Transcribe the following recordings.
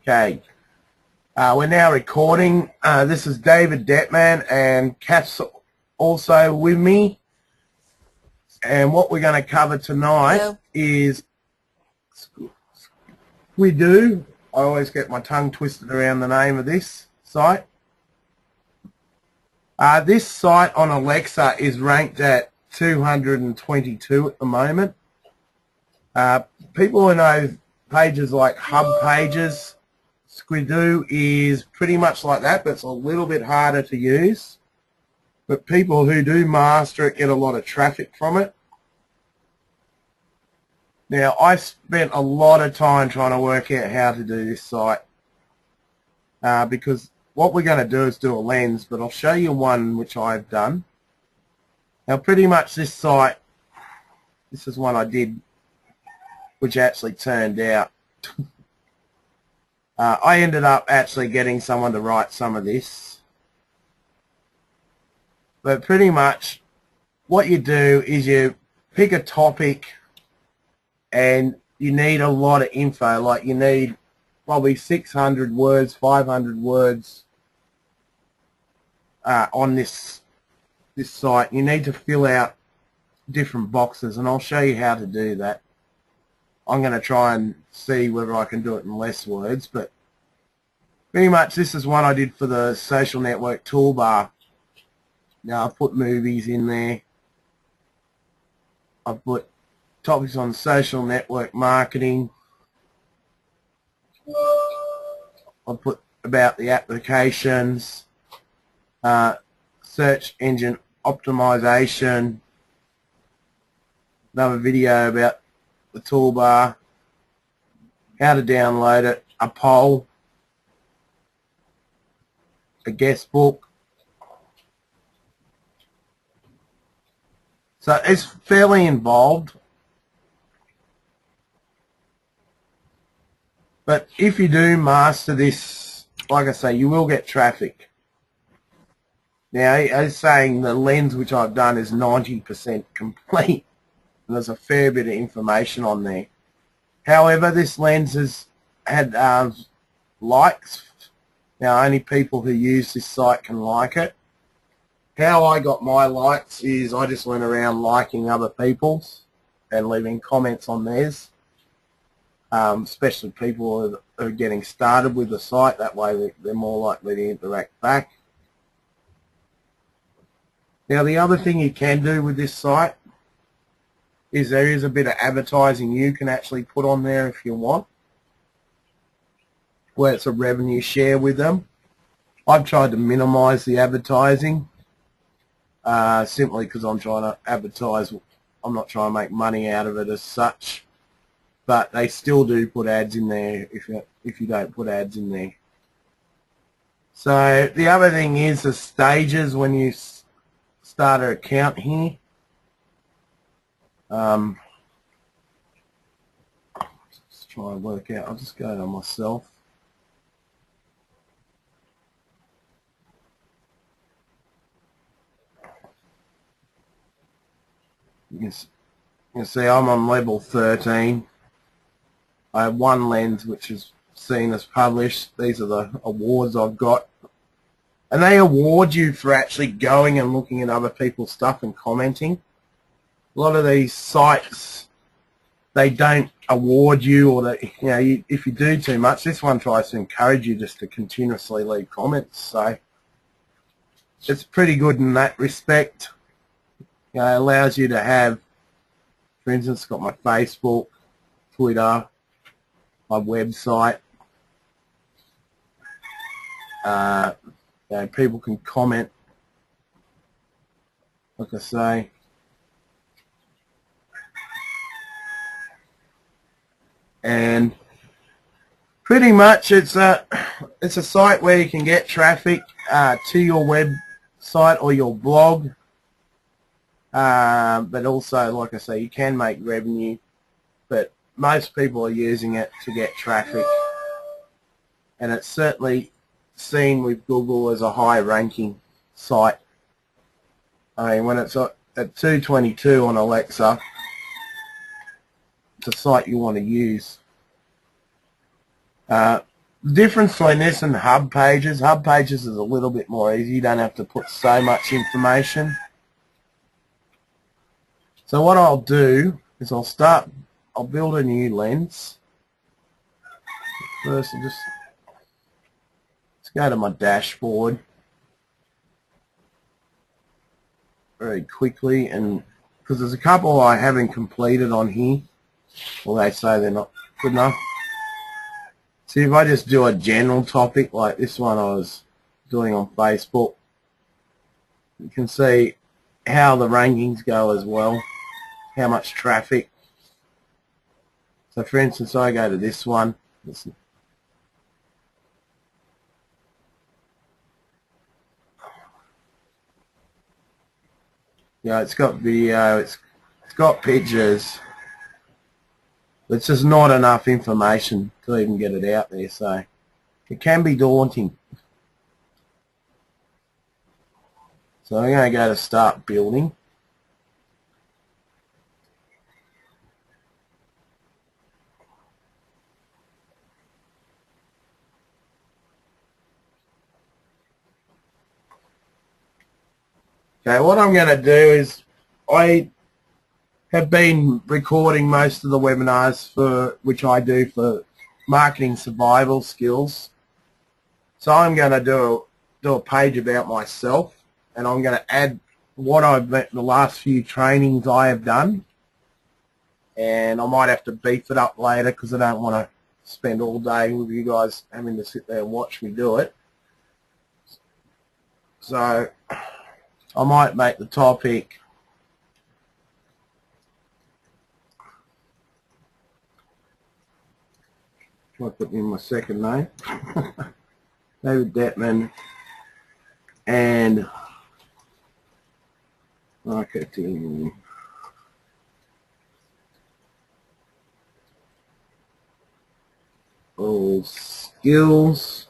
Okay, we're now recording. This is David Dettmann, and Kath's also with me. And what we're going to cover tonight is Squidoo. I always get my tongue twisted around the name of this site. This site on Alexa is ranked at 222 at the moment. People who know pages like Hub Pages, Squidoo is pretty much like that, but it's a little bit harder to use. But people who do master it get a lot of traffic from it. Now, I spent a lot of time trying to work out how to do this site because what we're going to do is do a lens, but I'll show you one which I've done. Now, pretty much this site, this is one I did, which actually turned out. I ended up actually getting someone to write some of this. But pretty much what you do is you pick a topic and you need a lot of info. Like you need probably 600 words, 500 words on this site. You need to fill out different boxes, and I'll show you how to do that. I'm going to try and see whether I can do it in less words, but pretty much this is one I did for the social network toolbar. Now I've put movies in there. I've put topics on social network marketing. I've put about the applications, search engine optimization, another video about the toolbar, how to download it, a poll, a guest book. So it's fairly involved. But if you do master this, like I say, you will get traffic. Now, I was saying the lens which I've done is 90% complete. And there's a fair bit of information on there. However, this lens has had likes. Now, only people who use this site can like it. How I got my likes is I just went around liking other people's and leaving comments on theirs. Especially people who are getting started with the site. That way they're more likely to interact back. Now, the other thing you can do with this site is there is a bit of advertising you can actually put on there if you want, where it's a revenue share with them. I've tried to minimize the advertising simply because I'm trying to advertise. I'm not trying to make money out of it as such, but they still do put ads in there if you don't put ads in there. So the other thing is the stages when you start an account here. Let's try and work out. I'll just go to myself. You can see I'm on level 13. I have one lens which is seen as published. These are the awards I've got. And they award you for actually going and looking at other people's stuff and commenting. A lot of these sites, they don't award you, or that, if you do too much. This one tries to encourage you just to continuously leave comments. So it's pretty good in that respect. It allows you to have, for instance, got my Facebook, Twitter, my website. People can comment, like I say. And pretty much it's a site where you can get traffic to your website or your blog, but also, like I say, you can make revenue, but most people are using it to get traffic, and it's certainly seen with Google as a high ranking site. I mean, when it's at 222 on Alexa, it's a site you want to use. The The difference between this and hub pages is a little bit more easy. You don't have to put so much information. So what I'll do is I'll build a new lens. First, let's go to my dashboard very quickly, and because there's a couple I haven't completed on here, well, they say they're not good enough. See, if I just do a general topic like this one I was doing on Facebook, you can see how the rankings go as well, how much traffic. So for instance, I go to this one. Yeah, it's got video, it's got pictures. It's just not enough information to even get it out there, so it can be daunting. So I'm going to go to start building. Okay, what I'm going to do is I have been recording most of the webinars which I do for marketing survival skills. So I'm going to do a page about myself, and I'm going to add what the last few trainings I have done, and I might have to beef it up later because I don't want to spend all day with you guys having to sit there and watch me do it. So I might make the topic I put in my second name, David Dettmann, and marketing all skills.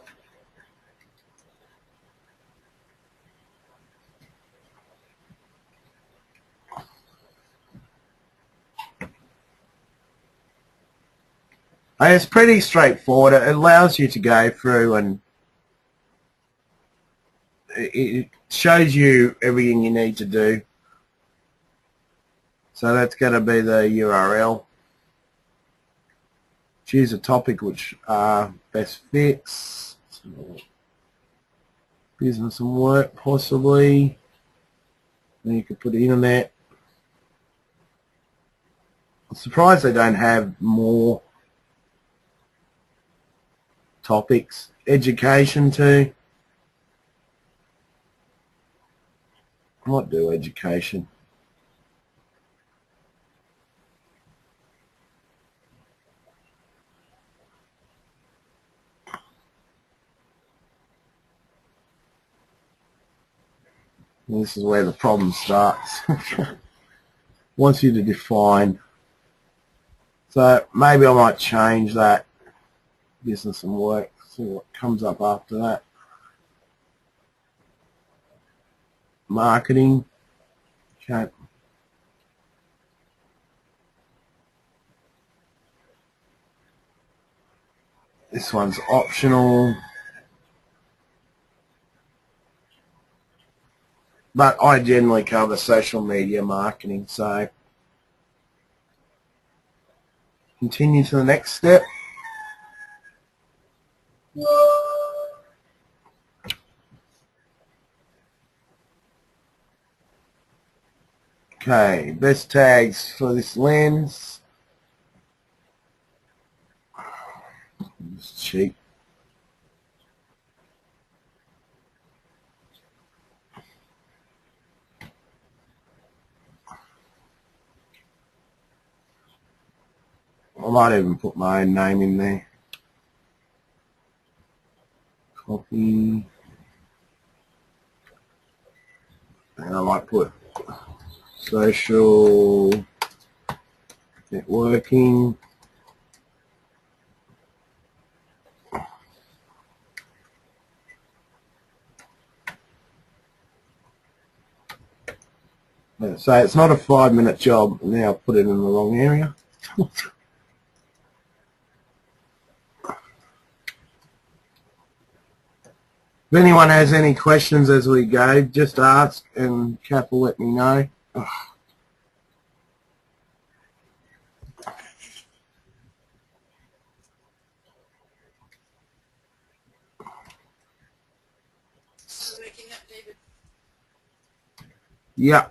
And it's pretty straightforward. It allows you to go through and it shows you everything you need to do. So that's going to be the URL. Choose a topic which best fits. Business and work, possibly. Then you could put internet. I'm surprised they don't have more topics. Education too. I might do education. This is where the problem starts. Wants you to define. So maybe I might change that. Business and work. See what comes up after that. Marketing. Okay. This one's optional. But I generally cover social media marketing, so continue to the next step. Okay, best tags for this lens. It's cheap. I might even put my own name in there. Copy. And I might put social networking. So it's not a 5-minute job. Now I've put it in the wrong area. If anyone has any questions as we go, just ask and Cap will let me know. Ugh. Yeah.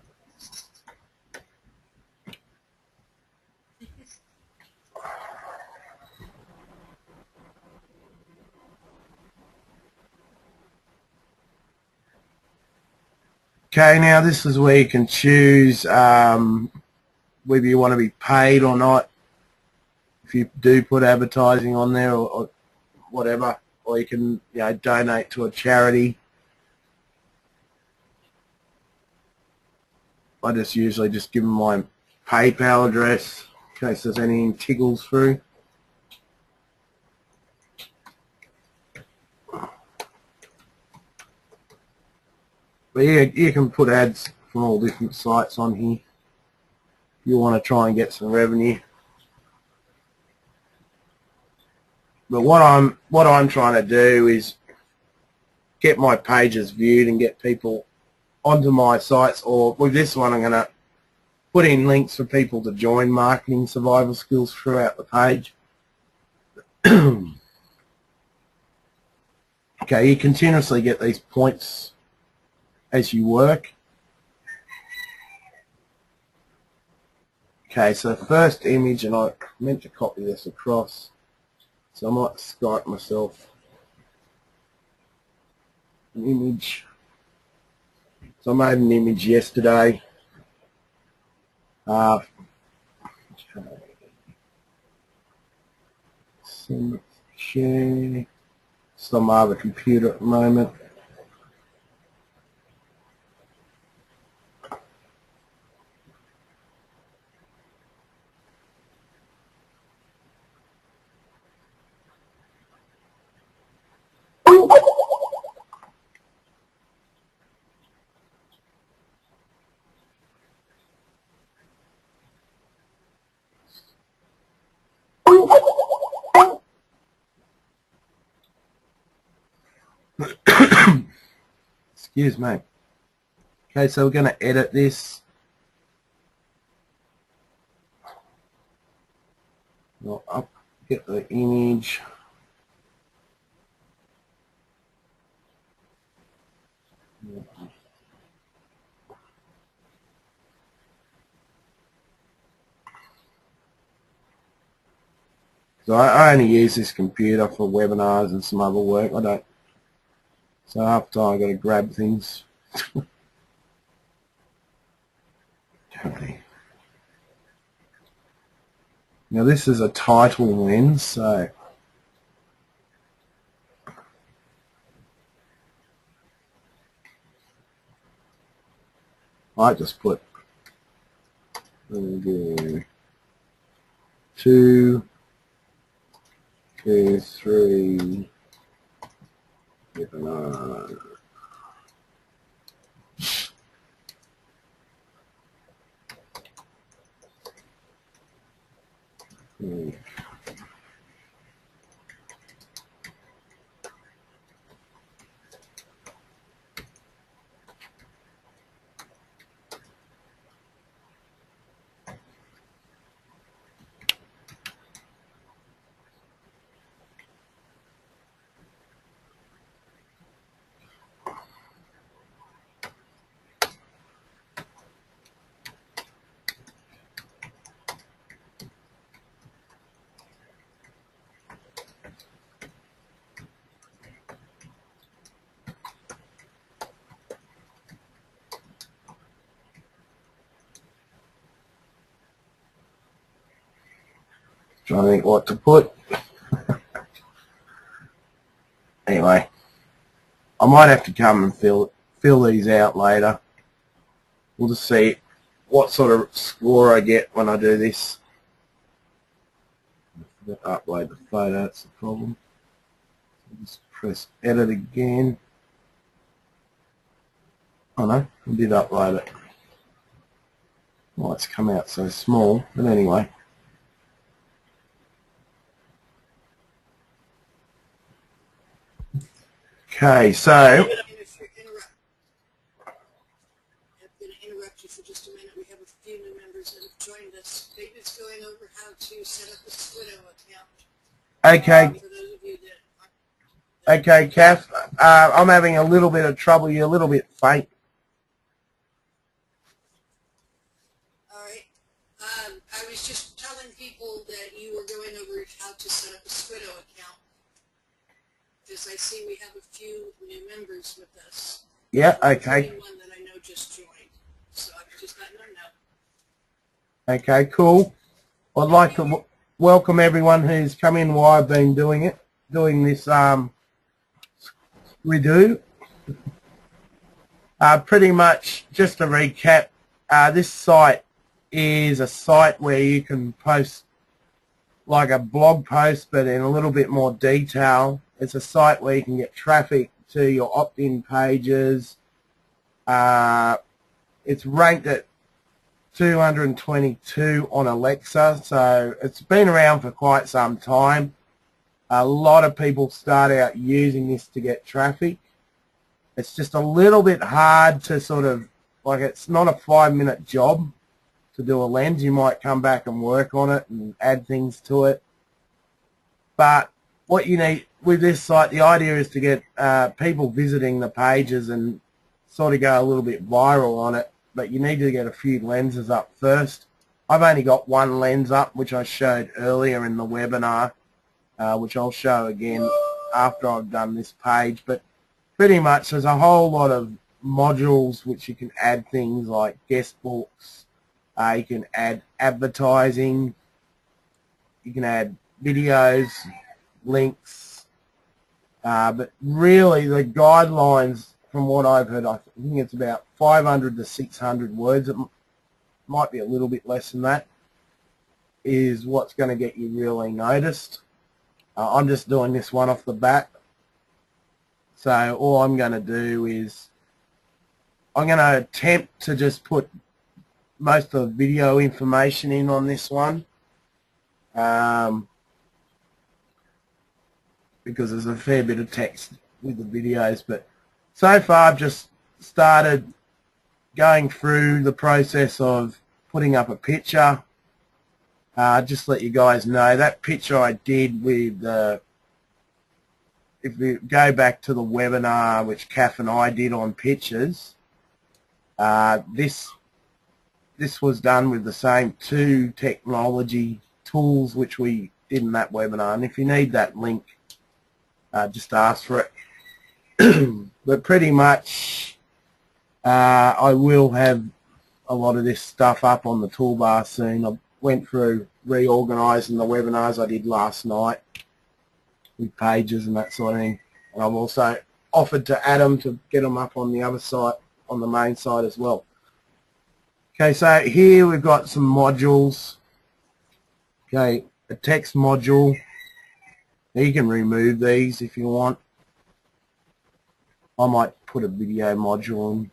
Okay, now this is where you can choose whether you want to be paid or not. If you do put advertising on there or whatever, or you can donate to a charity. I just usually just give them my PayPal address in case there's anything tickles through. But yeah, you can put ads from all different sites on here if you want to try and get some revenue. But what I'm trying to do is get my pages viewed and get people onto my sites, or with this one I'm going to put in links for people to join Marketing Survival Skills throughout the page. Okay, you continuously get these points as you work. Okay, so first image, and I meant to copy this across, so I might Skype myself an image. So I made an image yesterday. Share. It's on my other computer at the moment. Excuse me. Okay, so we're going to edit this. We'll get the image. So I only use this computer for webinars and some other work. I don't. So half the time I've got to grab things. Okay. Now this is a title lens, so I just put 2, 2, 3 webinar. Trying to think what to put. Anyway, I might have to come and fill these out later. We'll just see what sort of score I get when I do this. Upload the photo, that's the problem. Just press edit again. Oh no, I did upload it. Oh, it's come out so small, but anyway. Okay, so I'm going to interrupt you for just a minute. We have a few new members that have joined us. David's going over how to set up a Squidoo account. okay, For those of you that okay, Kath, I'm having a little bit of trouble. You're a little bit faint. all right. I was just telling people that you were going over how to set up a Squidoo account, because I see we have a few new members with us. Yeah, okay. One that I know just joined, so I'm just letting them know. Okay, cool. I'd like to welcome everyone who's come in while I've been doing this Squidoo. Pretty much, just to recap, this site is a site where you can post like a blog post, but in a little bit more detail. It's a site where you can get traffic to your opt-in pages. It's ranked at 222 on Alexa, so it's been around for quite some time. A lot of people start out using this to get traffic. It's just a little bit hard to sort of, like, it's not a 5-minute job to do a lens. You might come back and work on it and add things to it. But what you need with this site, the idea is to get people visiting the pages and sort of go a little bit viral on it. But you need to get a few lenses up first. I've only got one lens up, which I showed earlier in the webinar, which I'll show again after I've done this page. But pretty much there's a whole lot of modules which you can add things like guest books. You can add advertising. You can add videos, links. But really the guidelines, from what I've heard, I think it's about 500 to 600 words. It might be a little bit less than that, is what's going to get you really noticed. I'm just doing this one off the bat. So all I'm going to do is I'm going to attempt to just put most of the video information in on this one. Because there's a fair bit of text with the videos, but so far I've just started going through the process of putting up a picture. Just let you guys know that picture I did with if we go back to the webinar which Kath and I did on pictures, this was done with the same 2 technology tools which we did in that webinar, and if you need that link, just ask for it. But pretty much I will have a lot of this stuff up on the toolbar soon. I went through reorganising the webinars I did last night with pages and that sort of thing, and I've also offered to add them to get them up on the other site, on the main site as well. Okay, so here we've got some modules. Okay, a text module. You can remove these if you want. I might put a video module in.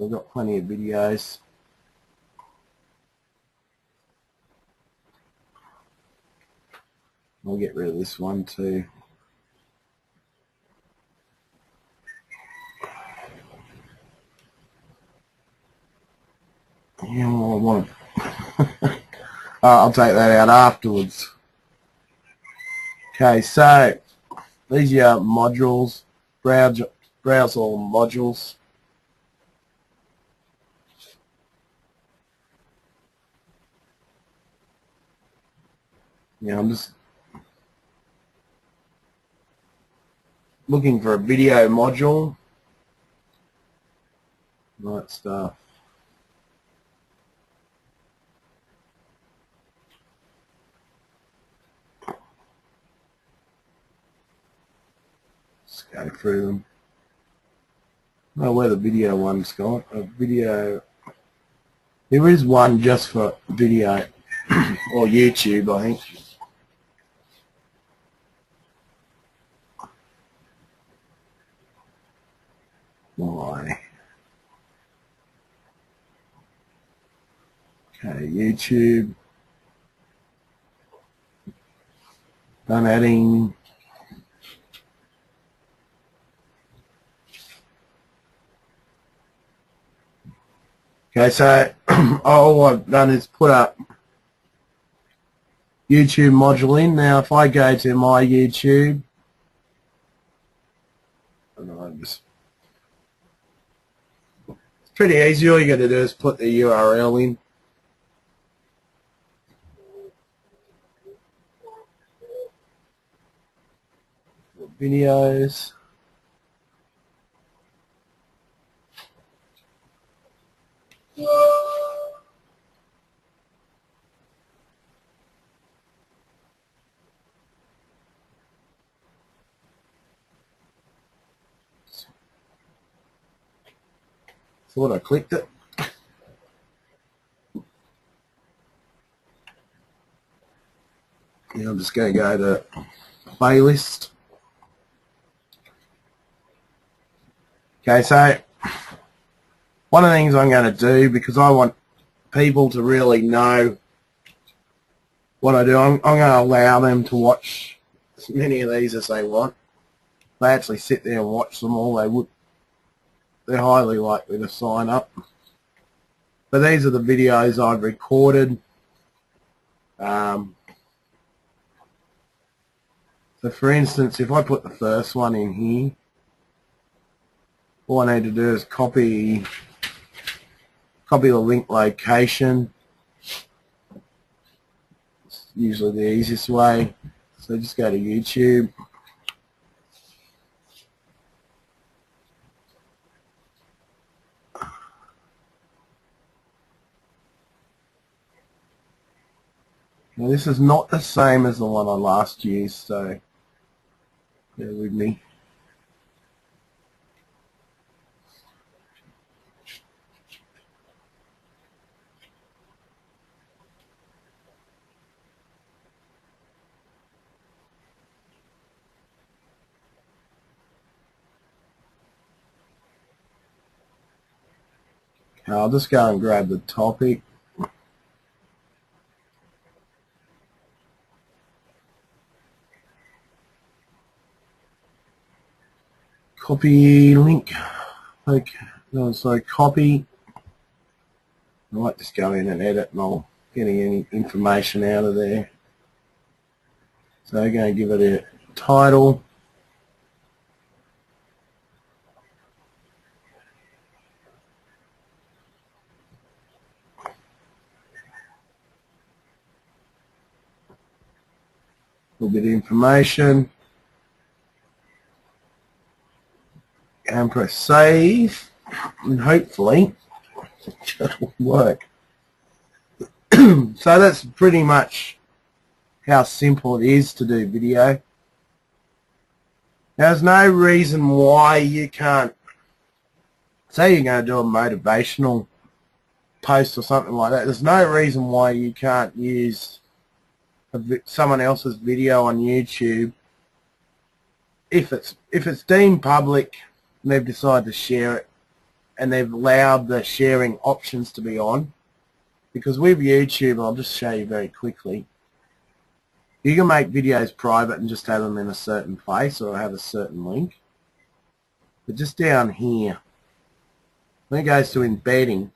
I've got plenty of videos. I'll get rid of this one too. Yeah, well, I want I'll take that out afterwards. Okay, so these are your modules. Browse all modules. Yeah, I'm just looking for a video module. Right stuff. Just go through them. Oh, where the video one's gone. A video. There is one just for video or YouTube, I think. Why? Okay, YouTube. I'm adding Okay, so all I've done is put up YouTube module in. Now if I go to my YouTube, it's pretty easy. All you got to do is put the URL in. Videos. Thought I clicked it. Now I'm just going to go to playlist. Okay, so one of the things I'm going to do, because I want people to really know what I do, I'm going to allow them to watch as many of these as they want. If they actually sit there and watch them all, they're highly likely to sign up. But these are the videos I've recorded. So for instance, if I put the first one in here, all I need to do is copy the link location. It's usually the easiest way. So just go to YouTube. Now this is not the same as the one I last used, so bear with me. I'll just go and grab the topic. Copy link. Okay. No, sorry, copy. I might just go in and edit and I'll get any information out of there. So I'm going to give it a title. A little bit of information. And press save. And hopefully it will work. So that's pretty much how simple it is to do video. There's no reason why you can't, say you're going to do a motivational post or something like that, there's no reason why you can't use someone else's video on YouTube if it's deemed public and they've decided to share it and they've allowed the sharing options to be on. Because with YouTube, I'll just show you very quickly, you can make videos private and just have them in a certain place or have a certain link. But just down here, when it goes to embedding,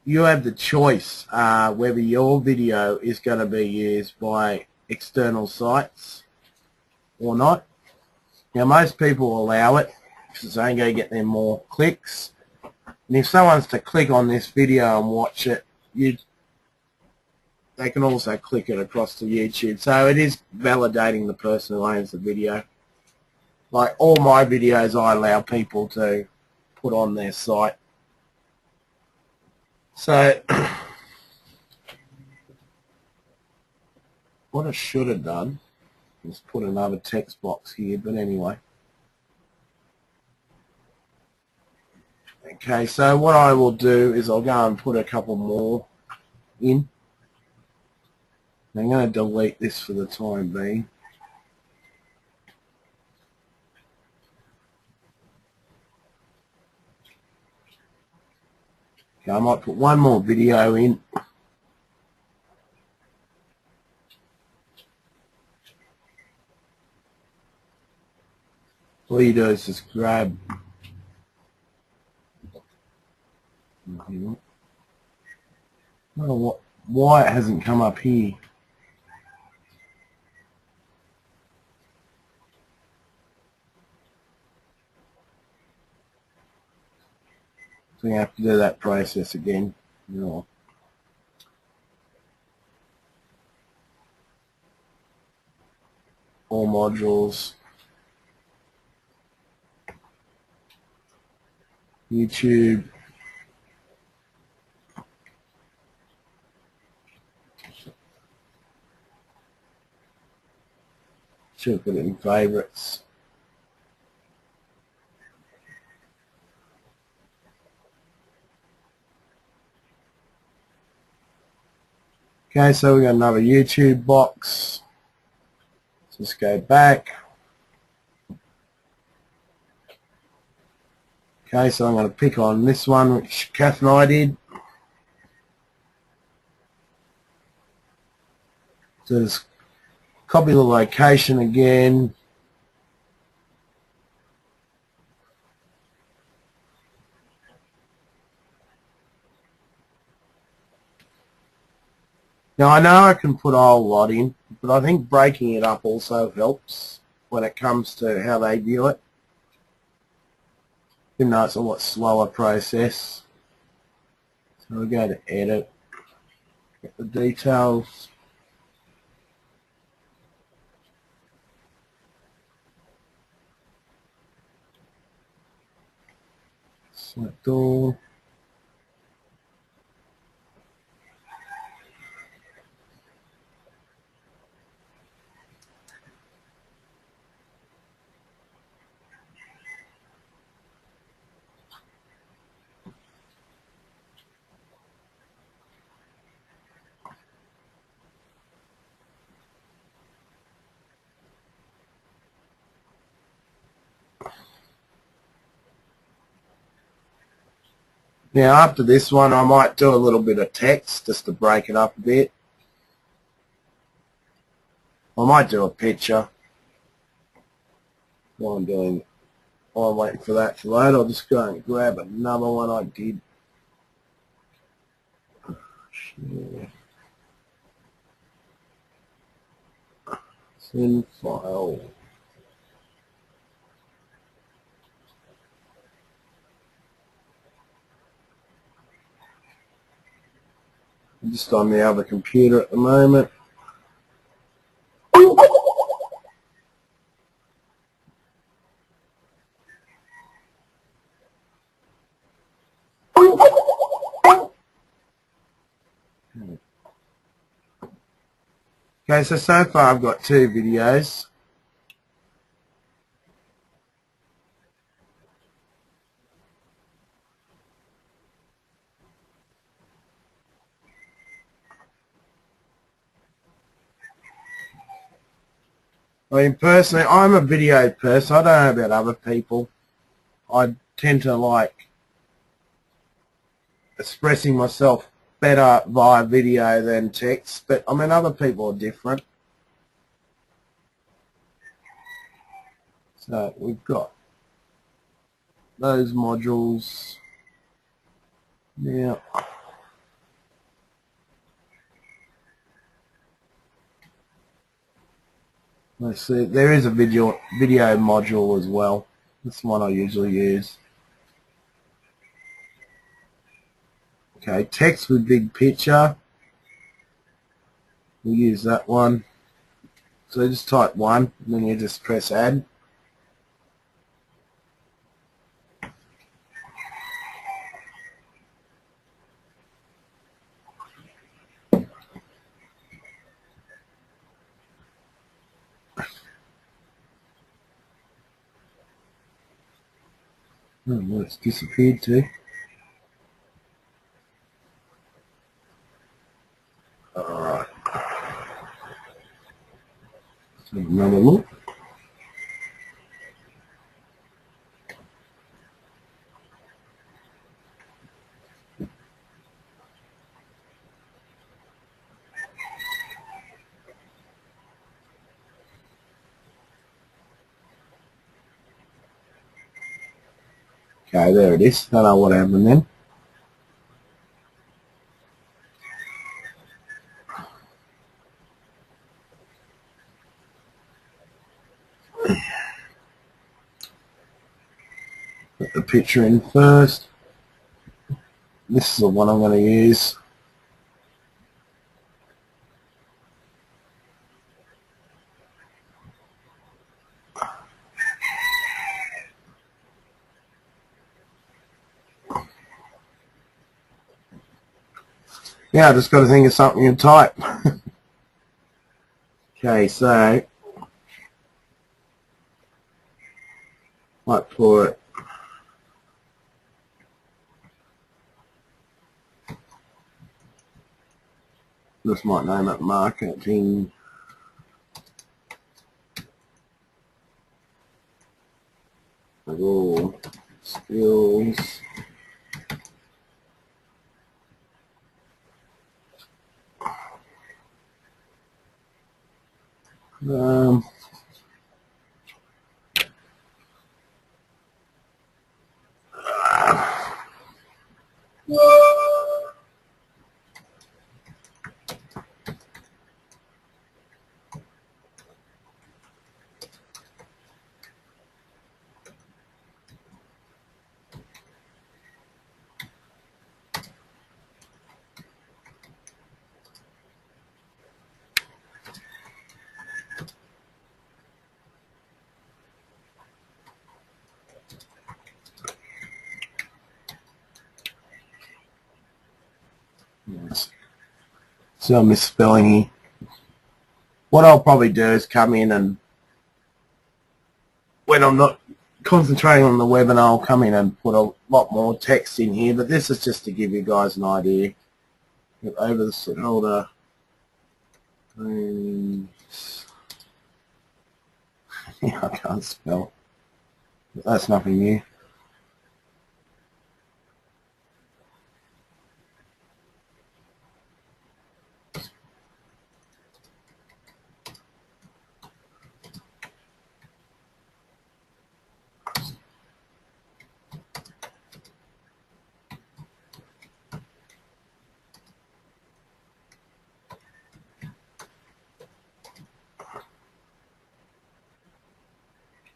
you have the choice whether your video is going to be used by external sites or not. Now most people allow it because it's only going to get them more clicks. And if someone's to click on this video and watch it, they can also click it across to YouTube. So it is validating the person who owns the video. Like all my videos I allow people to put on their site. So what I should have done is put another text box here, but anyway. Okay, so what I will do is I'll go and put a couple more in. I'm going to delete this for the time being. Okay, I might put one more video in. All you do is just grab don't know why it hasn't come up here. So you have to do that process again. No. All modules. YouTube. Should put it in favorites. Okay, so we got another YouTube box. Let's just go back. Okay, so I'm going to pick on this one, which Kath and I did. So just copy the location again. Now I know I can put a whole lot in, but I think breaking it up also helps when it comes to how they view it. Even though it's a lot slower process. So we go to edit, get the details. Select all. Now after this one I might do a little bit of text just to break it up a bit. I might do a picture. While I'm waiting for that to load, I'll just go and grab another one I did. Share. Send file. I'm just on the other computer at the moment. Okay, so far I've got 2 videos. I mean, personally, I'm a video person. I don't know about other people. I tend to like expressing myself better via video than text, but I mean, other people are different. So we've got those modules. Now, let's see, there is a video module as well. That's the one I usually use. Okay, text with big picture. We'll use that one. So just type 1 and then you just press add. Oh, well, it's disappeared too. Alright. So another look. Okay, there it is. Don't know what happened then. Get the picture in first. This is the one I'm going to use. Yeah, I just got to think of something to type. Okay, so like for it. This might name it marketing. All skills. Um, yes. So I'm misspelling here. What I'll probably do is come in and when I'm not concentrating on the webinar, I'll come in and put a lot more text in here, but this is just to give you guys an idea. Get over the shoulder. Yeah, I can't spell. But that's nothing new.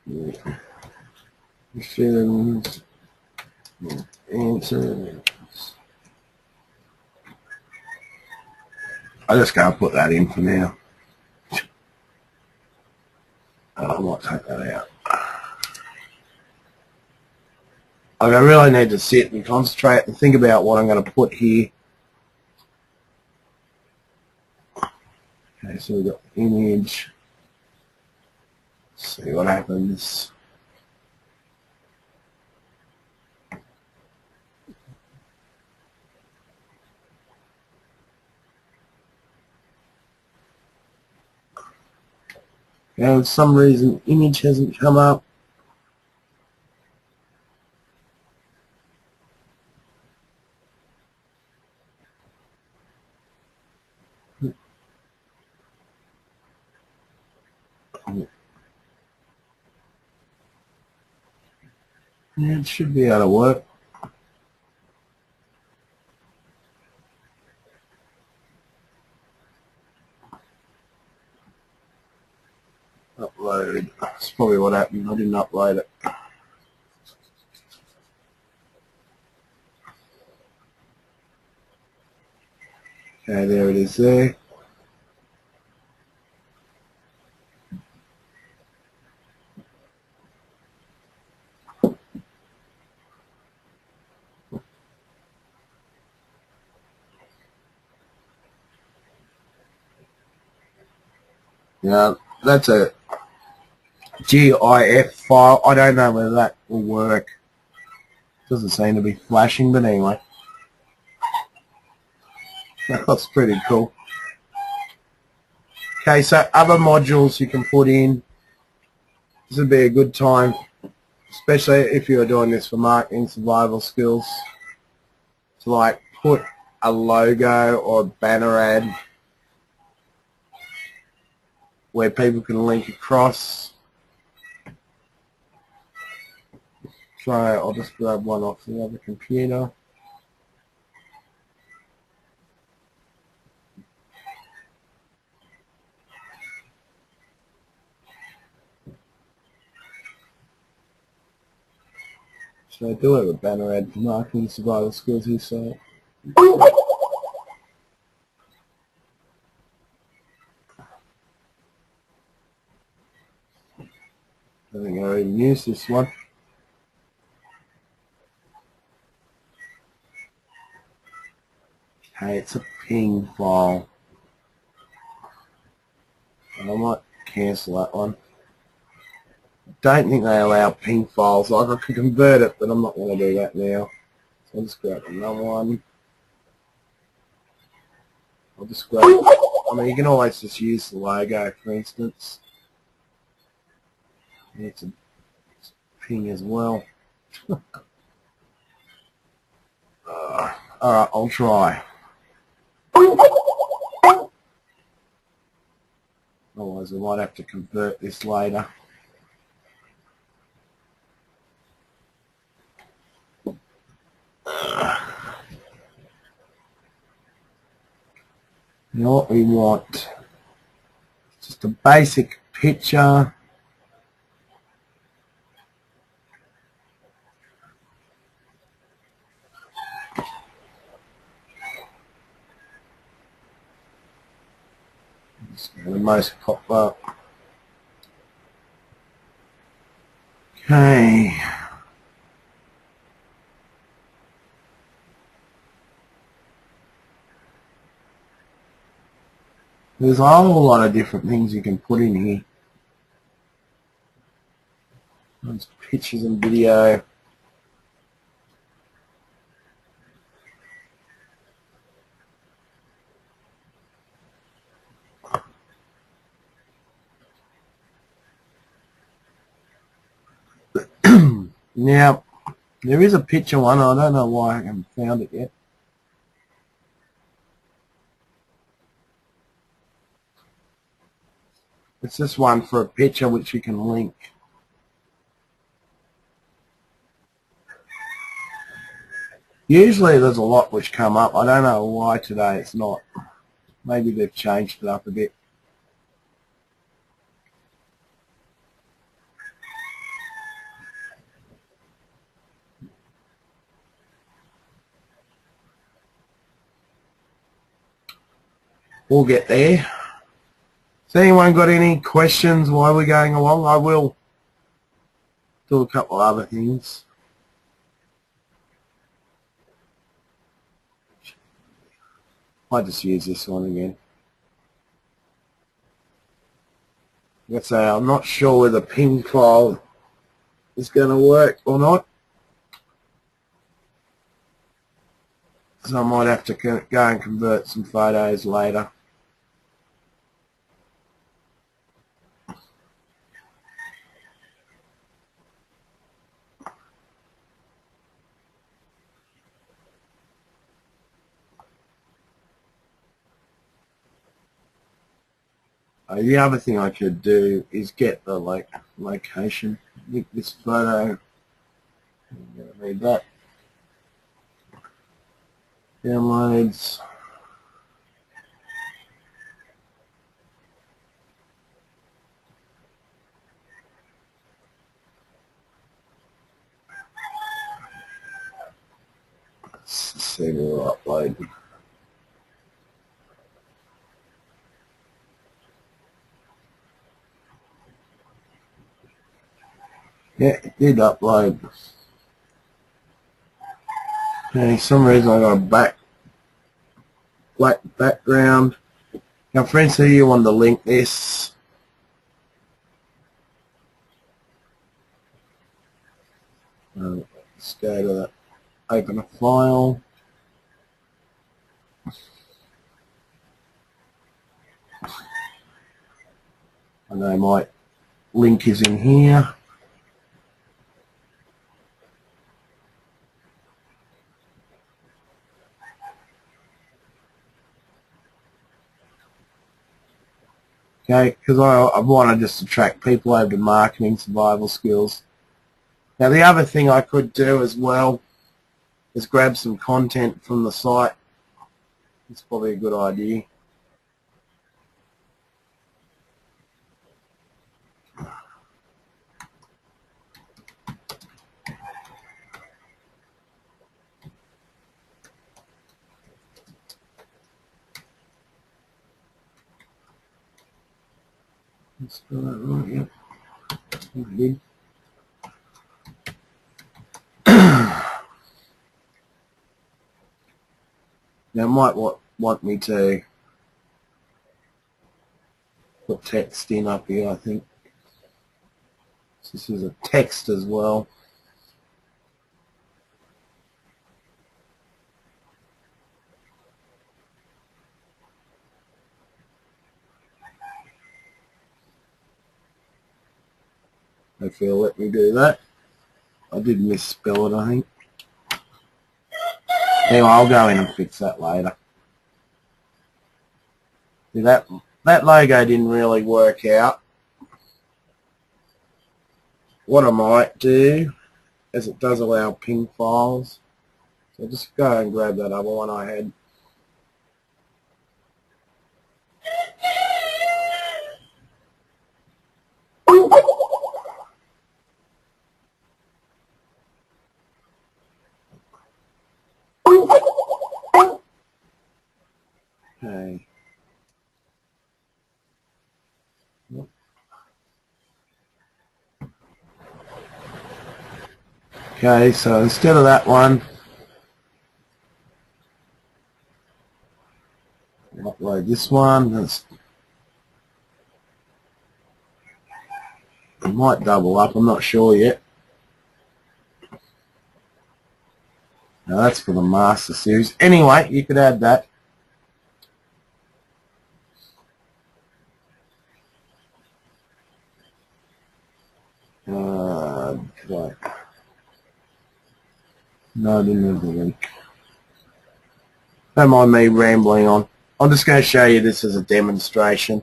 Yeah. Questions, answers. I just can't put that in for now. I might take that out. I really need to sit and concentrate and think about what I'm going to put here. Okay, so we've got the image. Let's see what happens. Now, for some reason, image hasn't come up. Yeah, it should be able to work. Upload. That's probably what happened. I didn't upload it. Okay, there it is there. Now, that's a GIF file. I don't know whether that will work. Doesn't seem to be flashing, but anyway. That's pretty cool. Okay, so other modules you can put in. This would be a good time, especially if you're doing this for marketing survival skills, to like put a logo or a banner ad where people can link across. So I'll just grab one off the other computer. So I do have a banner ad for marketing survival skills here, so I think I even used this one. Hey, it's a ping file. And I might cancel that one. I don't think they allow ping files. Like, I could convert it, but I'm not going to do that now. So I'll just grab another one. I'll just grab, I mean, you can always just use the logo, for instance. It's a ping as well. Alright, I'll try. Otherwise I might have to convert this later. You know what we want? Just a basic picture. The most pop up. Okay. There's a whole lot of different things you can put in here. There's pictures and video. Now, there is a picture one. I don't know why I haven't found it yet. It's this one for a picture which you can link. Usually there's a lot which come up. I don't know why today it's not. Maybe they've changed it up a bit. We'll get there. Has anyone got any questions while we're going along? I will do a couple of other things. I just use this one again. Let's say I'm not sure whether ping file is going to work or not. So I might have to go and convert some photos later. The other thing I could do is get the location. Link this photo. I'm going to need that. Downloads. Let's see what we'll upload. Yeah, it did upload. Okay, some reason I got a black background. Now friends, here you want to link this. Let's go to that. Open a file. I know my link is in here. Okay, because I want to just attract people over to marketing survival skills. Now the other thing I could do as well is grab some content from the site. It's probably a good idea. Spell that right, yep. Now, might want me to put text in up here, I think. This is a text as well. Hopefully it'll let me do that. I did misspell it, I think. Anyway, I'll go in and fix that later. See, that logo didn't really work out. What I might do, as it does allow ping files, so I'll just go and grab that other one I had. Okay. Okay, so instead of that one, I'll upload this one. It might double up, I'm not sure yet. Now that's for the Master Series. Anyway, you could add that. Right. No, I didn't have the link. Don't mind me rambling on. I'm just going to show you this as a demonstration.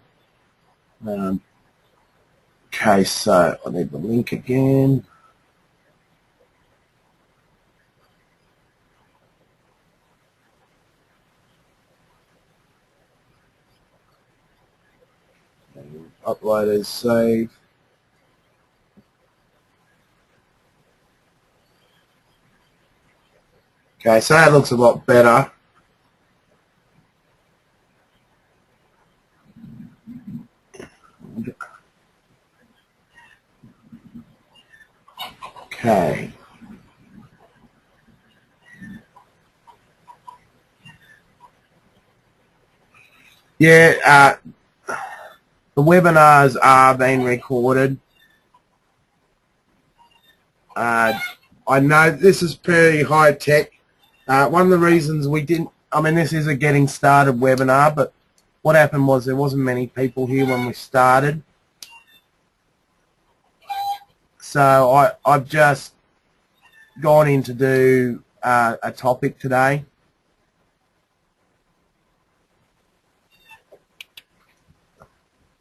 Okay, so I need the link again. Upload as save. Okay, so that looks a lot better. Okay. Yeah, the webinars are being recorded. I know this is pretty high tech. One of the reasons we didn't, I mean, this is a getting started webinar, but what happened was there wasn't many people here when we started. So I've just gone in to do a topic today.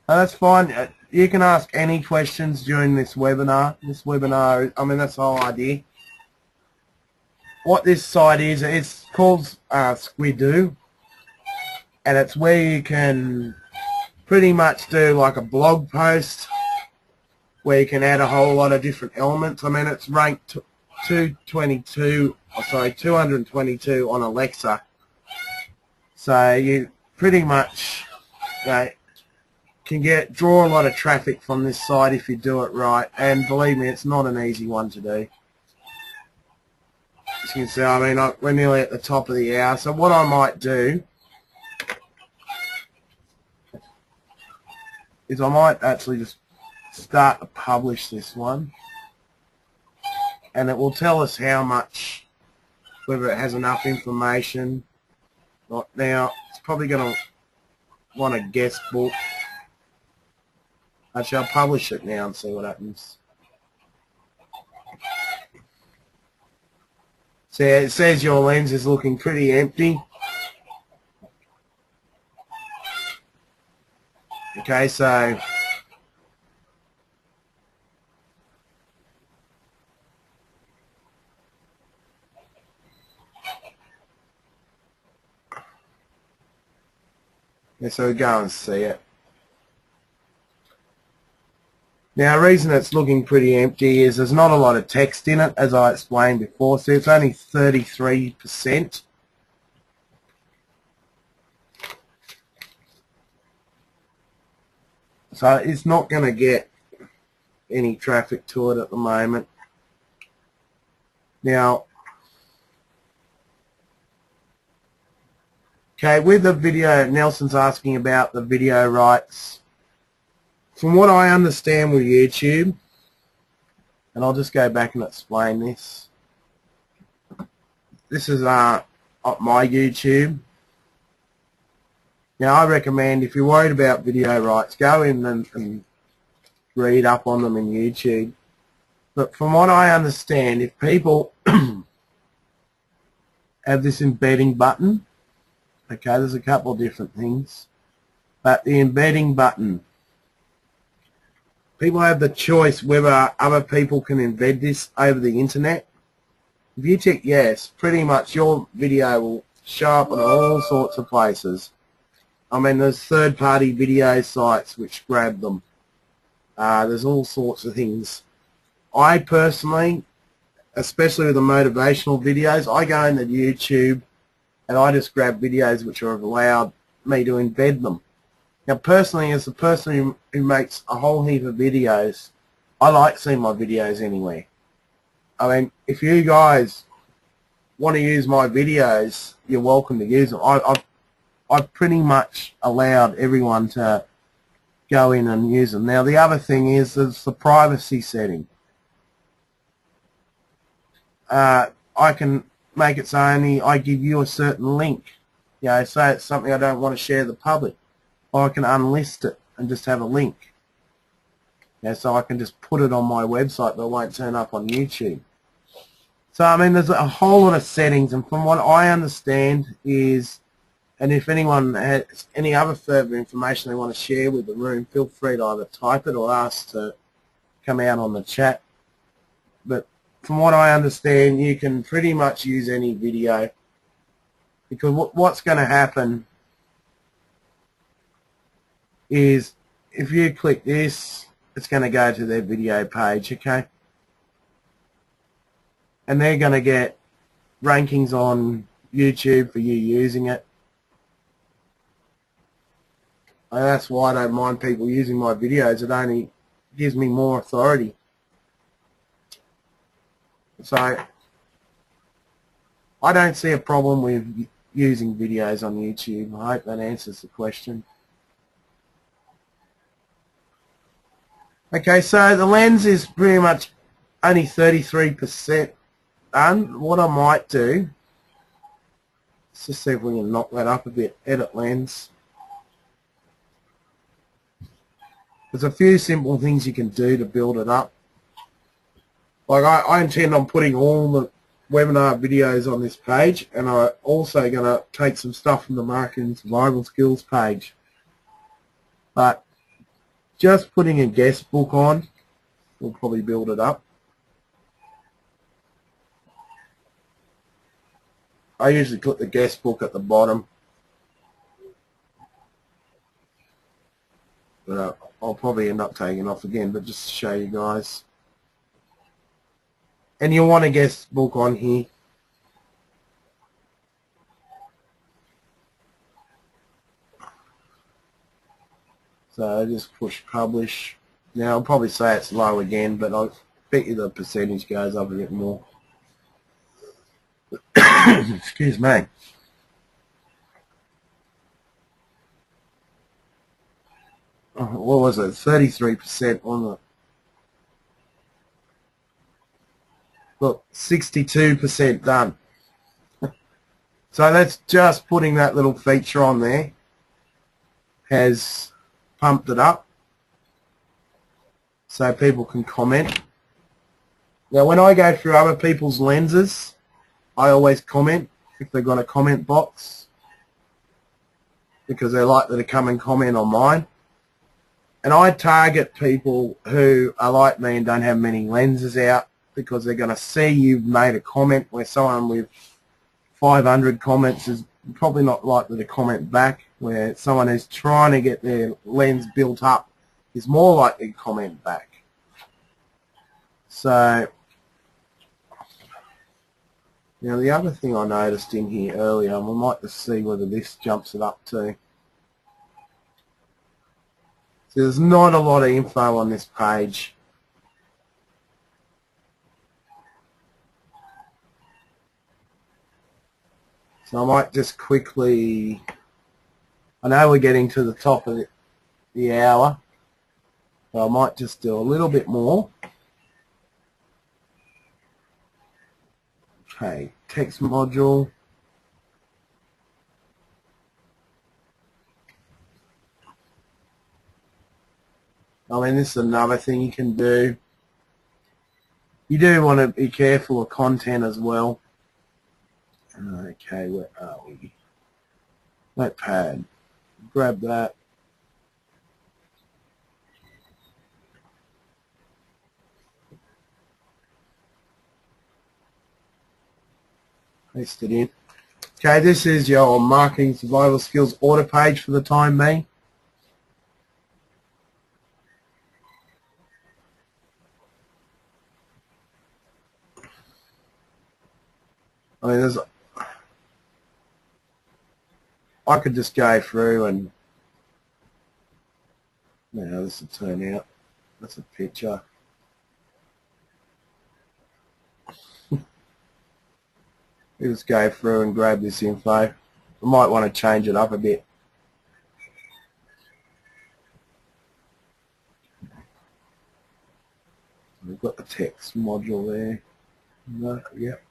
That's fine. You can ask any questions during this webinar. I mean, that's the whole idea. What this site is, it's called Squidoo, and it's where you can pretty much do like a blog post where you can add a whole lot of different elements. I mean, it's ranked 222 on Alexa, so you pretty much can draw a lot of traffic from this site if you do it right, and believe me, it's not an easy one to do. As you can see, I mean, we're nearly at the top of the hour, so what I might do is I might actually just start to publish this one, and it will tell us how much, whether it has enough information. Now, it's probably going to want a guest book. Actually, I'll publish it now and see what happens. So it says your lens is looking pretty empty. Okay, so we go and see it. Now, the reason it's looking pretty empty is there's not a lot of text in it, as I explained before. So it's only 33%. So it's not going to get any traffic to it at the moment. Now, okay, with the video, Nelson's asking about the video rights. From what I understand with YouTube, and I'll just go back and explain this. This is my YouTube. Now, I recommend if you're worried about video rights, go in and read up on them in YouTube. But from what I understand, if people have this embedding button, okay, there's a couple of different things, but the embedding button, people have the choice whether other people can embed this over the internet. If you tick yes, pretty much your video will show up in all sorts of places. I mean, there's third-party video sites which grab them. There's all sorts of things. I personally, especially with the motivational videos, I go into YouTube and I just grab videos which have allowed me to embed them. Now, personally, as a person who makes a whole heap of videos, I like seeing my videos anywhere. I mean, if you guys want to use my videos, you're welcome to use them. I've pretty much allowed everyone to go in and use them. Now, the other thing is there's the privacy setting. I can make it so only I give you a certain link. You know, say it's something I don't want to share to the public. Or I can unlist it and just have a link. Yeah, so I can just put it on my website but it won't turn up on YouTube. So, I mean, there's a whole lot of settings, and from what I understand is, and if anyone has any other further information they want to share with the room, feel free to either type it or ask to come out on the chat. But from what I understand, you can pretty much use any video, because what's going to happen is if you click this, it's going to go to their video page, okay? And they're going to get rankings on YouTube for you using it. And that's why I don't mind people using my videos. It only gives me more authority. So I don't see a problem with using videos on YouTube. I hope that answers the question. Okay, so the lens is pretty much only 33% done. What I might do, let's just see if we can knock that up a bit. Edit lens. There's a few simple things you can do to build it up. Like I intend on putting all the webinar videos on this page, and I'm also going to take some stuff from the marketing survival skills page. But just putting a guest book on will probably build it up. I usually put the guest book at the bottom, but I'll probably end up taking it off again, but just to show you guys. And you want a guest book on here. So I just push publish. Now I'll probably say it's low again, but I bet you the percentage goes up a bit more. Excuse me. What was it? 33% on the... Look, 62% done. So that's just putting that little feature on there. Has pumped it up so people can comment. Now when I go through other people's lenses, I always comment if they've got a comment box, because they're likely to come and comment on mine. And I target people who are like me and don't have many lenses out, because they're going to see you've made a comment, where someone with 500 comments is probably not likely to comment back, where someone who's trying to get their lens built up is more likely to comment back. So, now the other thing I noticed in here earlier, and we might just see whether this jumps it up too. So there's not a lot of info on this page. So I might just quickly, I know we're getting to the top of the hour, but I might just do a little bit more. Okay, text module. I mean, this is another thing you can do. You do want to be careful of content as well. Okay, where are we? Notepad. Grab that. Paste it in. Okay, this is your marketing survival skills order page for the time being. I mean, I could just go through and, this will turn out. That's a picture. We just go through and grab this info. We might want to change it up a bit. We've got the text module there. No, yep.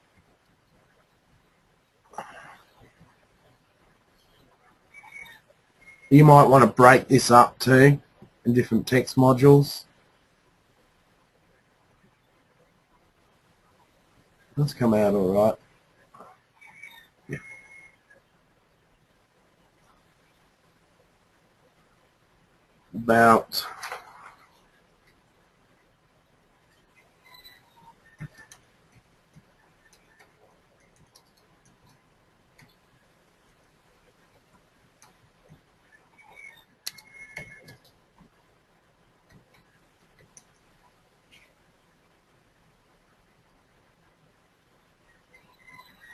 You might want to break this up too in different text modules. That's come out all right. Yeah. About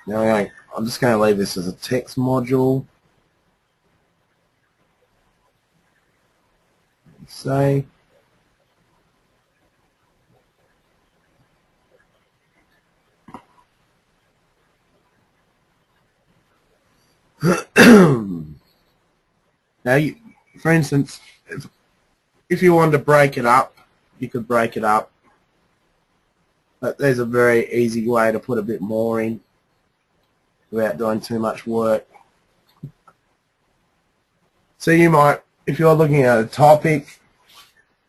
now I'm just going to leave this as a text module. Say now, for instance, if you wanted to break it up, you could break it up. But there's a very easy way to put a bit more in without doing too much work. So you might, if you're looking at a topic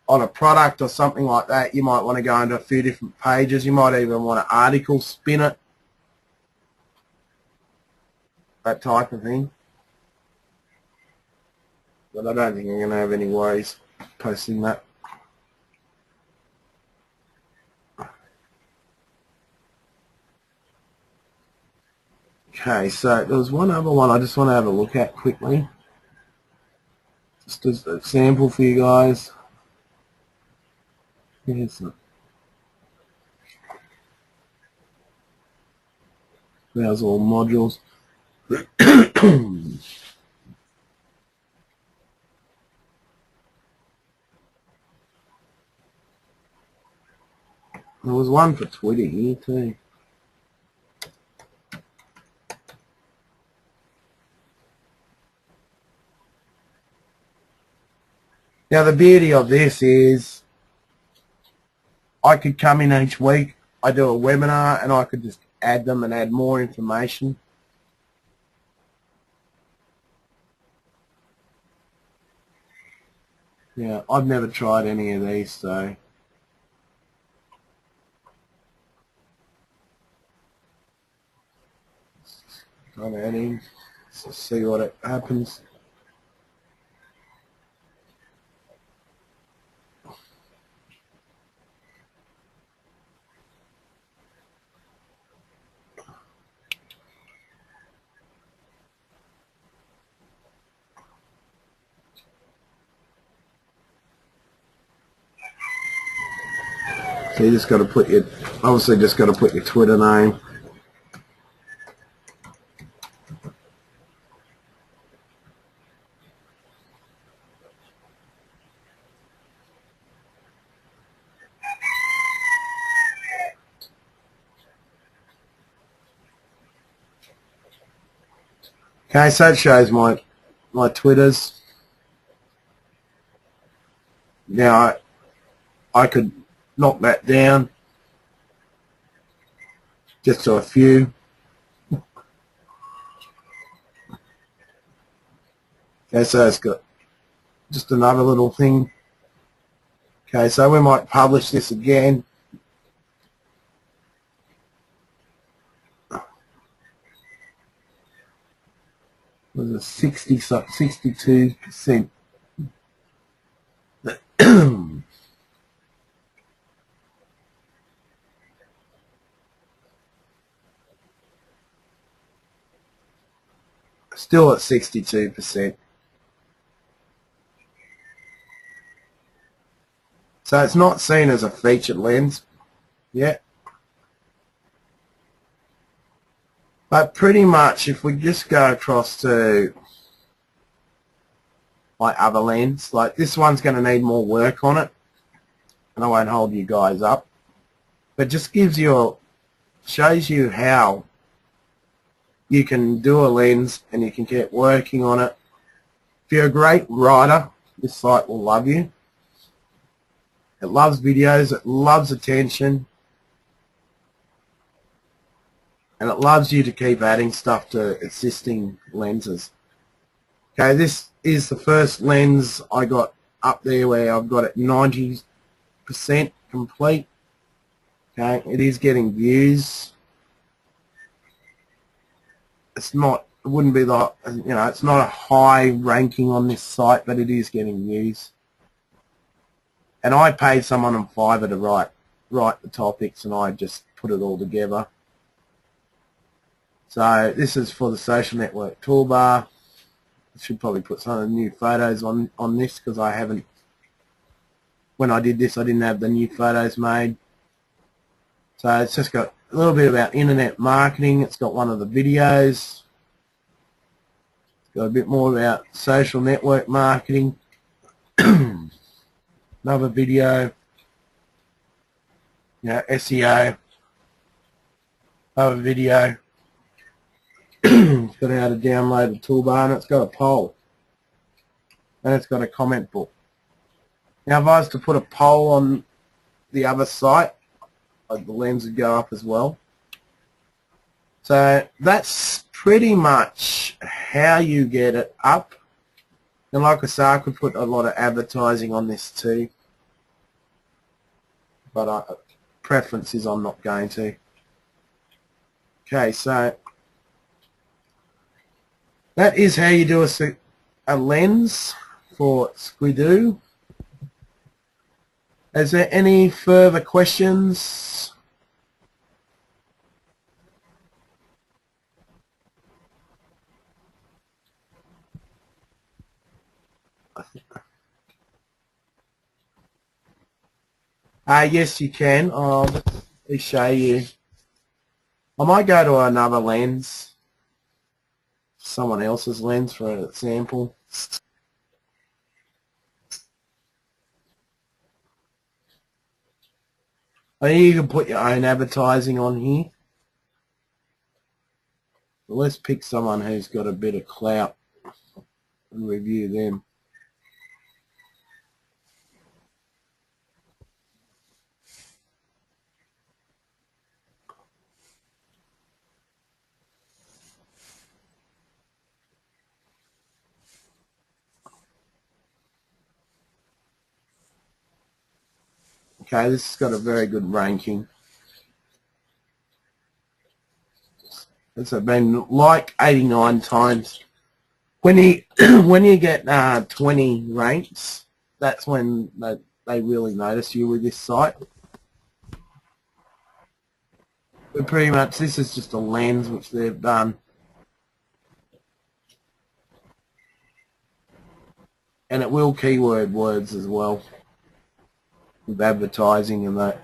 on a product or something like that, you might want to go into a few different pages. You might even want an article spin it, that type of thing. But I don't think I'm going to have any worries posting that. Okay, so there was one other one I just want to have a look at quickly. Just as a sample for you guys. Here's the, there's all modules. There was one for Twitter here too. Now the beauty of this is I could come in each week, I do a webinar, and I could just add them and add more information. Yeah, I've never tried any of these, so I'm adding, so see what happens. So you just got to put your, obviously just got to put your Twitter name. Okay, so it shows my Twitters. Now I could knock that down just to a few. Okay, so it's got just another little thing. Okay, so we might publish this again. Was a 62%. Still at 62%. So it's not seen as a featured lens yet. But pretty much if we just go across to my other lens, like this one's going to need more work on it, and I won't hold you guys up, but just shows you how you can do a lens and you can get working on it. If you're a great writer, this site will love you. It loves videos, it loves attention, and it loves you to keep adding stuff to existing lenses. Okay, this is the first lens I got up there where I've got it 90% complete. Okay, it is getting views. It wouldn't be the, it's not a high ranking on this site, but it is getting views. And I paid someone on Fiverr to write the topics, and I just put it all together. So this is for the social network toolbar. I should probably put some of the new photos on this, because I haven't, when I did this I didn't have the new photos made. So it's just got a little bit about internet marketing. It's got one of the videos. It's got a bit more about social network marketing. Another video. SEO. Another video. It's got how to download the toolbar, and it's got a poll. And it's got a comment book. Now if I was to put a poll on the other site, the lens would go up as well. So that's pretty much how you get it up. And like I say, I could put a lot of advertising on this too, but preference is I'm not going to. Okay, so that is how you do a lens for Squidoo. Is there any further questions? Yes, you can. Let me show you. I might go to another lens, someone else's lens for an example. I think you can put your own advertising on here. But let's pick someone who's got a bit of clout and review them. Okay, this has got a very good ranking. It's been like 89 times. When you when you get 20 ranks, that's when they really notice you with this site. But pretty much this is just a lens which they've done. And it will keyword words as well with advertising and that.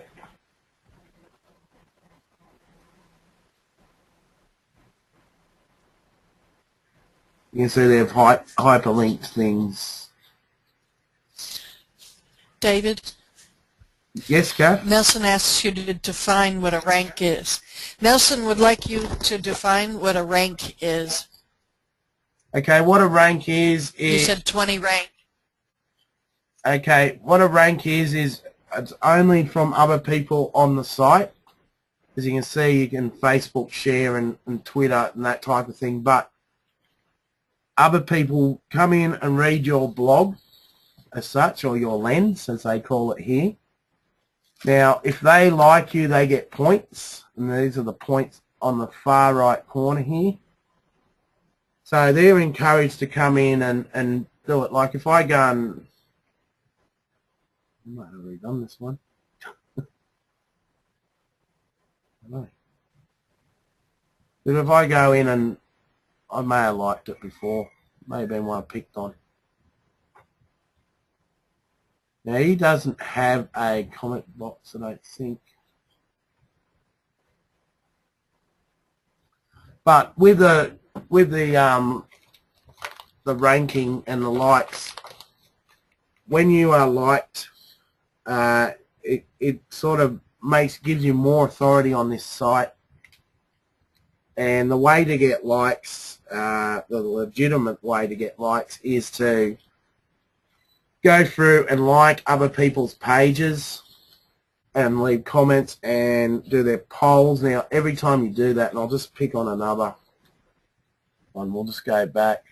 You can see they've hyperlinked things. David? Yes, Kath? Nelson asks you to define what a rank is. Nelson would like you to define what a rank is. Okay, what a rank is You said 20 rank. okay, what a rank is it's only from other people on the site. As you can see, you can Facebook share and Twitter and that type of thing, but other people come in and read your blog as such, or your lens, as they call it here. Now, if they like you, they get points, and these are the points on the far right corner here. So they're encouraged to come in and do it. Like if I go and... I might have redone this one. But if I go in and... I may have liked it before. May have been one I picked on. Now he doesn't have a comment box, I don't think. But with the ranking and the likes, when you are liked, it sort of gives you more authority on this site. And the way to get likes, the legitimate way to get likes, is to go through and like other people's pages and leave comments and do their polls. Now, every time you do that, and I'll just pick on another one, we'll just go back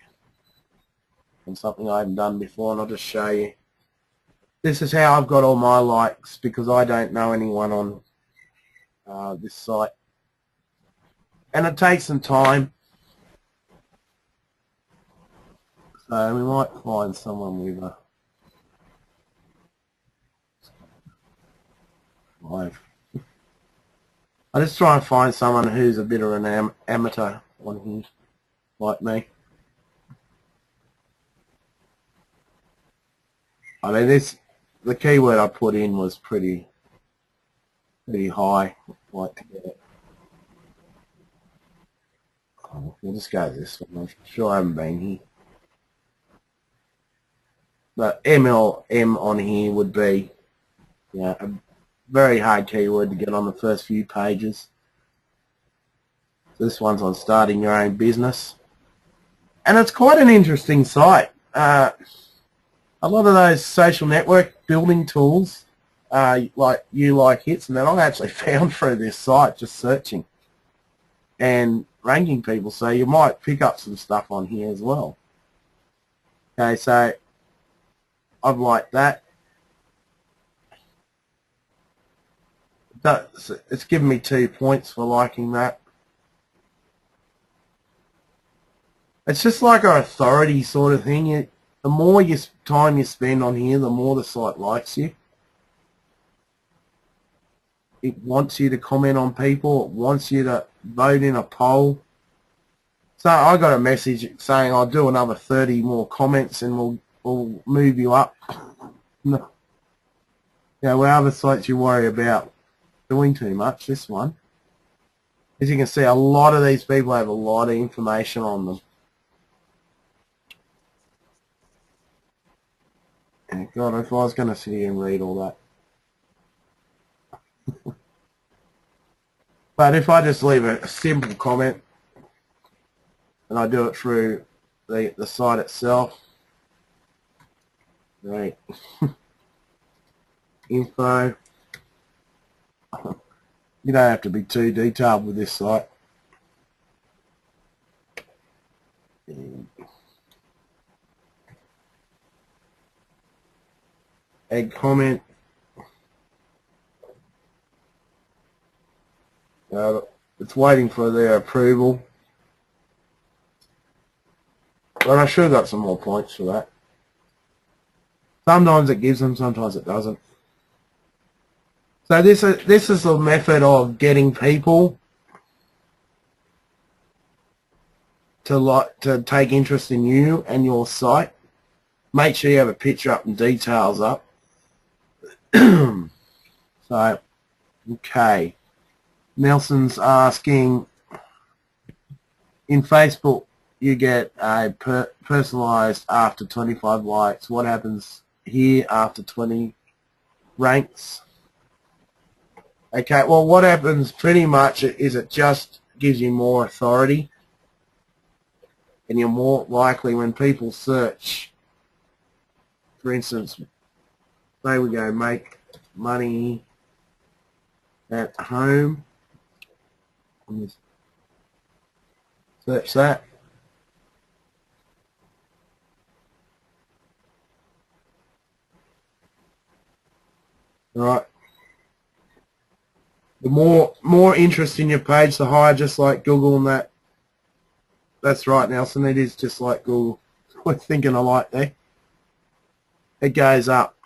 on something I haven't done before, and I'll just show you. This is how I've got all my likes, because I don't know anyone on this site. And it takes some time. So we might find someone with a 5. I just try and find someone who's a bit of an amateur on here, like me. I mean, the keyword I put in was pretty high. I'd like to get it. We'll just go this one. I'm sure I haven't been here. But MLM on here would be, a very hard keyword to get on the first few pages. This one's on starting your own business. And it's quite an interesting site. A lot of those social network building tools, like You Like Hits, and that I actually found through this site just searching and ranking people, so you might pick up some stuff on here as well. Okay, so I've liked that. It's given me 2 points for liking that. It's just like an authority sort of thing. The more time you spend on here, the more the site likes you. It wants you to comment on people. It wants you to vote in a poll. So I got a message saying I'll do another 30 more comments and we'll move you up. No. What other sites you worry about doing too much? This one. As you can see, a lot of these people have a lot of information on them. And God, if I was going to sit here and read all that. But if I just leave a simple comment and I do it through the site itself, right? Info. You don't have to be too detailed with this site. Add comment. It's waiting for their approval. But I should have got some more points for that. Sometimes it gives them, sometimes it doesn't. So this is the method of getting people to take interest in you and your site. Make sure you have a picture up and details up. So, okay. Nelson's asking, in Facebook you get a personalized after 25 likes. What happens here after 20 ranks? Okay, well what happens pretty much is it just gives you more authority. and you're more likely when people search, for instance, there we go, make money at home. Search that. Right. The more interest in your page, the higher, just like Google and that. That's right, Nelson. It is just like Google. We're thinking alike there. It goes up.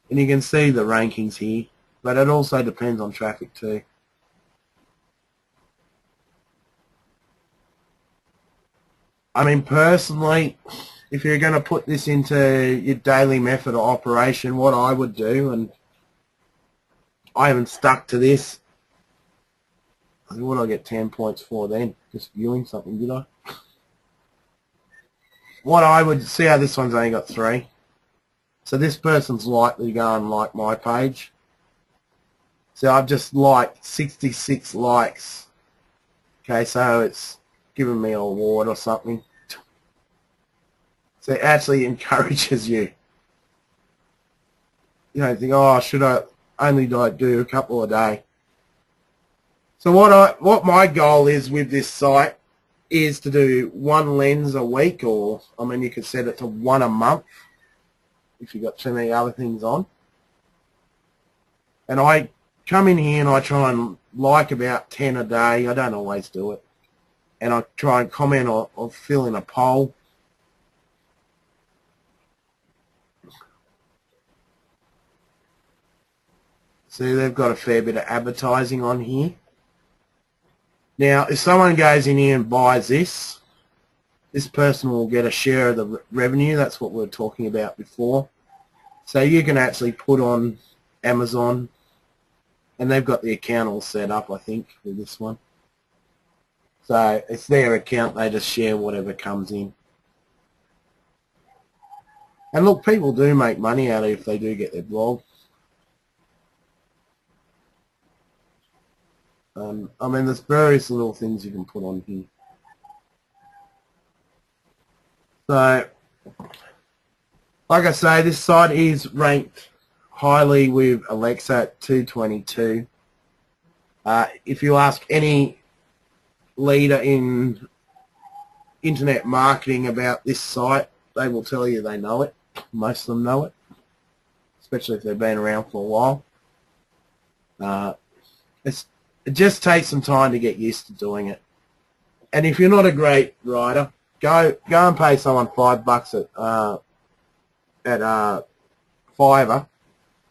And you can see the rankings here, but it also depends on traffic too. I mean, personally, if you're going to put this into your daily method of operation, what I would do, and I haven't stuck to this, what did I get 10 points for then? Just viewing something, did I? What I would, see how this one's only got 3. So this person's likely to go and like my page. So I've just liked 66 likes. Okay, so it's giving me an award or something. So it actually encourages you. You don't think, oh, should I only like do a couple a day? So what my goal is with this site is to do 1 lens a week, or I mean you could set it to 1 a month if you've got too many other things on. And I come in here and I try and like about 10 a day. I don't always do it. And I try and comment or fill in a poll. See, they've got a fair bit of advertising on here. Now, if someone goes in here and buys this person will get a share of the revenue. That's what we were talking about before. So you can actually put on Amazon, and they've got the account all set up, I think, with this one. So it's their account. They just share whatever comes in. And look, people do make money out of it if they do get their blog. I mean, there's various little things you can put on here. So, like I say, this site is ranked highly with Alexa at 222. If you ask any leader in internet marketing about this site, they will tell you they know it. Most of them know it, especially if they've been around for a while. It just takes some time to get used to doing it. And if you're not a great writer, go and pay someone $5 at Fiverr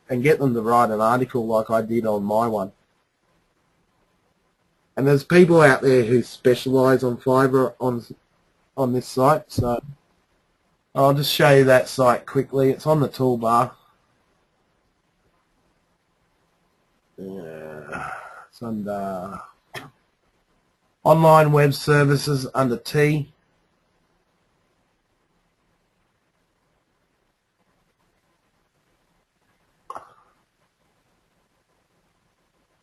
and get them to write an article like I did on my one. And there's people out there who specialise on Fiverr on this site, so I'll just show you that site quickly. It's on the toolbar. It's under Online Web Services under T.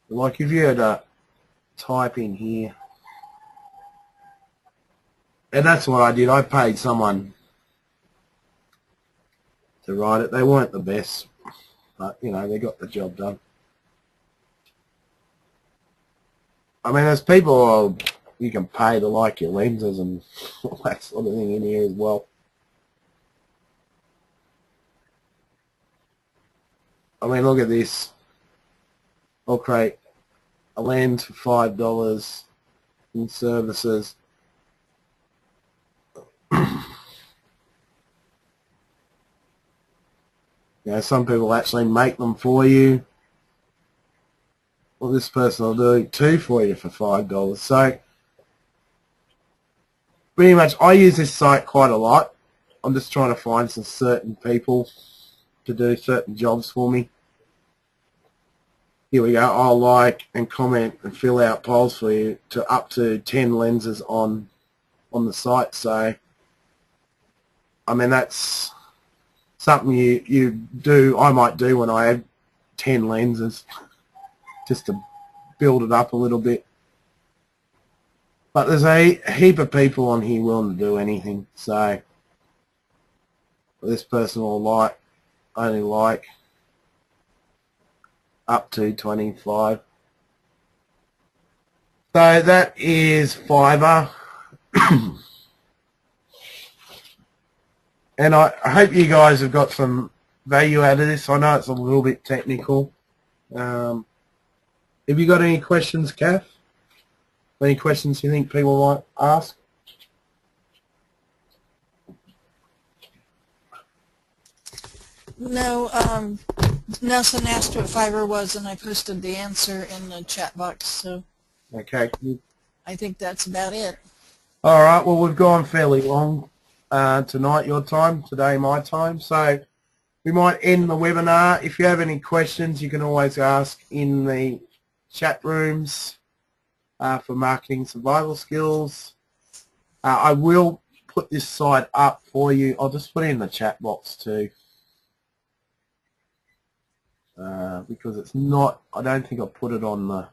Like if you had to type in here, and that's what I did. I paid someone to write it. They weren't the best, but you know, they got the job done. I mean, there's people you can pay to like your lenses and all that sort of thing in here as well. I mean, look at this. I'll create a lens for $5 in services. You know, some people actually make them for you. Well, this person will do 2 for you for $5. So, pretty much, I use this site quite a lot. I'm just trying to find some certain people to do certain jobs for me. Here we go. I'll like and comment and fill out polls for you to up to 10 lenses on the site. So, I mean, that's something you do. I might do when I have 10 lenses just to build it up a little bit. But there's a heap of people on here willing to do anything, so this person will only like up to 25. So that is Fiverr. And I hope you guys have got some value out of this. I know it's a little bit technical. Have you got any questions, Kath? Any questions you think people might ask? No, Nelson asked what Fiverr was, and I posted the answer in the chat box, so Okay. I think that's about it. All right. Well, we've gone fairly long tonight, your time, today my time. So we might end the webinar. If you have any questions, you can always ask in the chat rooms for marketing survival skills. I will put this site up for you. I'll just put it in the chat box too. Because it's not, I don't think I put it on the,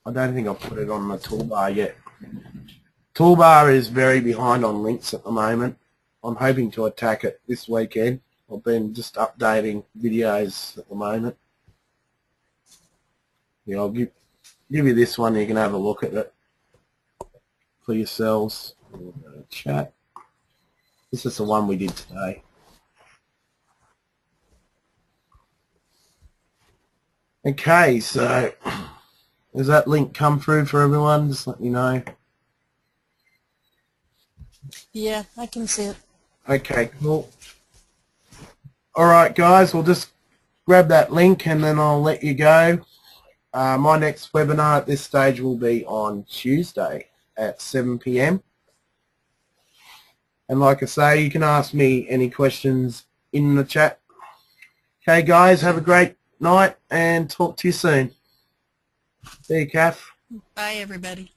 toolbar yet. Toolbar is very behind on links at the moment. I'm hoping to attack it this weekend. I've been just updating videos at the moment. Yeah, I'll give you this one. You can have a look at it for yourselves. Chat. This is the one we did today. Okay, so does that link come through for everyone? Just let me know. Yeah, I can see it. Okay, cool. All right, guys, we'll just grab that link and then I'll let you go. My next webinar at this stage will be on Tuesday at 7 p.m. And like I say, you can ask me any questions in the chat. Okay, guys, have a great night and talk to you soon. See you, Kath. Bye, everybody.